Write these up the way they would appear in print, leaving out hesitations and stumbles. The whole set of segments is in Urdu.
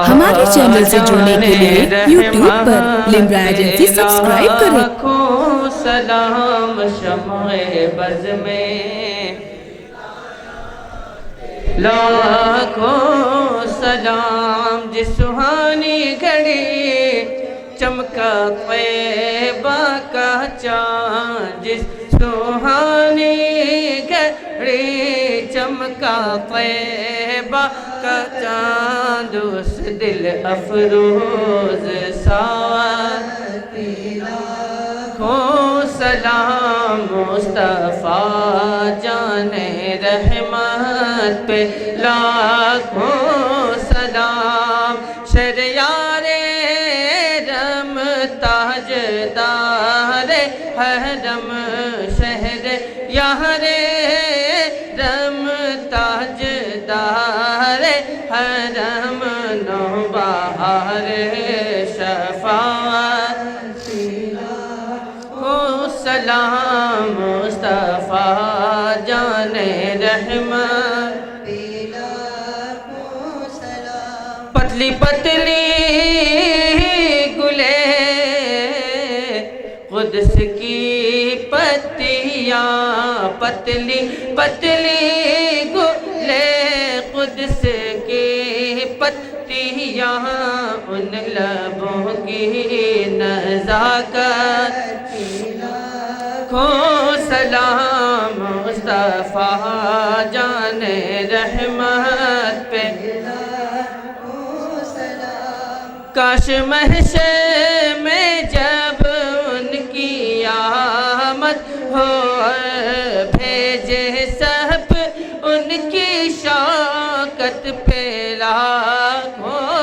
ہمارے چینل سے جڑنے کے لیے یوٹیوب پر لمرا ایجنسی سبسکرائب کریں۔ لاکھوں سلام شمع بز میں، لاکھوں سلام جس سہانی گھڑی چمکا طیبہ کا چاند، جس سہانی گھڑی چمکا طیبہ کا چاند، اس دل افروز ساعتی لاکھوں سلام مصطفیٰ جان رحمت پہ، لاکھوں سلام شہریار رم تاجدار حرم، شہر یار رم تاجدار حرم، نوبہار شفاعت لاکھوں سلام مصطفیٰ جان رحمت لاکھوں سلام، پتلی پتلی گلے قدس کی پتیاں، پتلی پتلی گلے قدس کی پتیاں، ان لبوں کی نزاکت لاکھوں سلام مصطفیٰ جان رحمت پہ، کاش محشر میں جب ان کی آمد ہو، بھیجے سب ان کی شوکت پہ، لاکھوں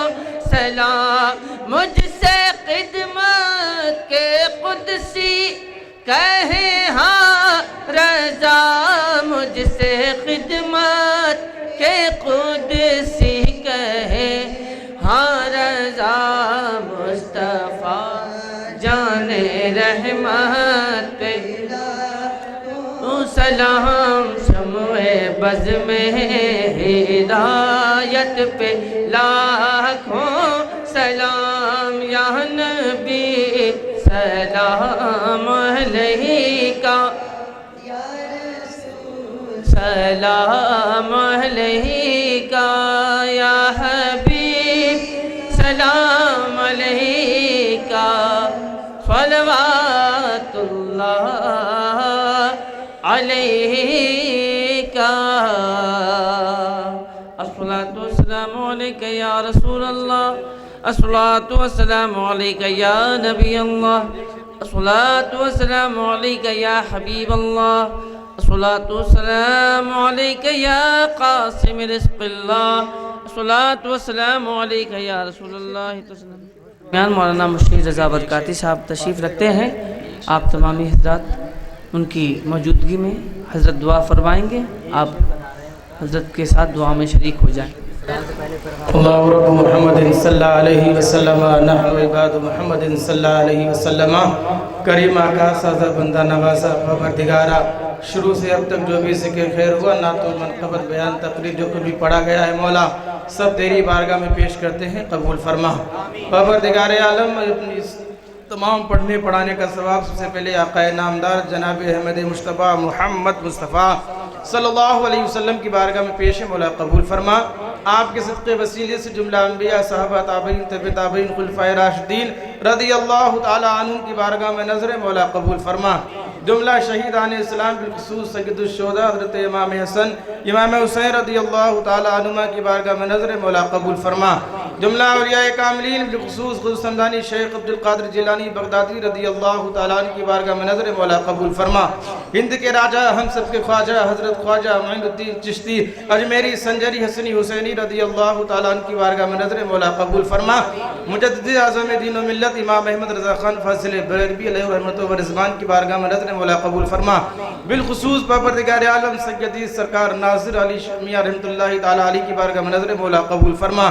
سلام مجھ سے خدمت کے قدسی کہے ہاں رضا، مجھ سے خدمت کے قدسی کہے ہاں رضا، مصطفیٰ جان رحمت پہ سلام، شمع بز میں ہدایت پہ لاکھوں سلام، یا نبی سلام علیکہ، سلام علیکہ، یا حبیب سلام علیکہ، صلوات اللہ علیکہ، الصلاۃ والسلام علیکہ یا رسول اللہ، الصلاۃ والسلام علیکہ یا نبی اللہ، الصلاۃ والسلام علیکہ یا حبیب اللہ، الصلاۃ والسلام علیکہ یا قاسم رزق اللہ، الصلاۃ والسلام علیکہ یا رسول اللہ۔ بیان مولانا مشیر رضا برکاتی صاحب تشریف رکھتے ہیں، آپ تمامی حضرات ان کی موجودگی میں حضرت دعا فرمائیں گے، آپ حضرت کے ساتھ دعا میں شریک ہو جائیں۔ اللہ رب محمد صلی اللہ علیہ وسلم، نحن عباد محمد صلی اللہ علیہ وسلم، کریم آقا سازا بندہ نوازا پروردگارا، شروع سے اب تک جو بھی ذکر خیر ہوا، نعت و منقبت بیان تقریر جو کچھ بھی پڑھا گیا ہے مولا، سب تیری بارگاہ میں پیش کرتے ہیں، قبول فرما۔ پروردگار عالم، اپنی تمام پڑھنے پڑھانے کا ثواب سب سے پہلے آقا نامدار جناب احمد مصطفیٰ محمد مصطفیٰ صلی اللہ علیہ وسلم کی بارگاہ میں پیش ہے، مولا قبول فرما۔ آپ کے صدقے وسیلے سے جملہ انبیاء، صحابہ، تابعین، تبع تابعین، خلفائے راشدین رضی اللہ تعالی عنہم کی بارگاہ میں نظر مولا قبول فرما۔ جملہ شہیدان اسلام بالخصوص سید الشہداء حضرت امام حسن، امام حسین رضی اللہ تعالی عنہما کی بارگاہ میں نظر مولا قبول فرما۔ جملہ اولیاء کاملین بالخصوص خود سمدانی شیخ عبدالقادر جیلانی بغدادی رضی اللہ تعالیٰ عنہ کی بارگاہ میں نظر مولا قبول فرما۔ ہند کے راجہ، ہم سب کے خواجہ حضرت خواجہ معین الدین چشتی اجمیری سنجری حسنی حسینی رضی اللہ تعالیٰ عنہ کی بارگاہ میں نظر مولا قبول فرما۔ مجدد اعظم دین و ملت امام احمد رضا خان فاضل بریلوی علیہ رحمت و رضوان کی بارگاہ میں نظر مولا قبول فرما۔ بالخصوص پروردگار عالم سیدی سرکار ناظر علی میاں رحمت اللہ تعالیٰ علیہ کی بارگاہ میں نظر مولا قبول فرما۔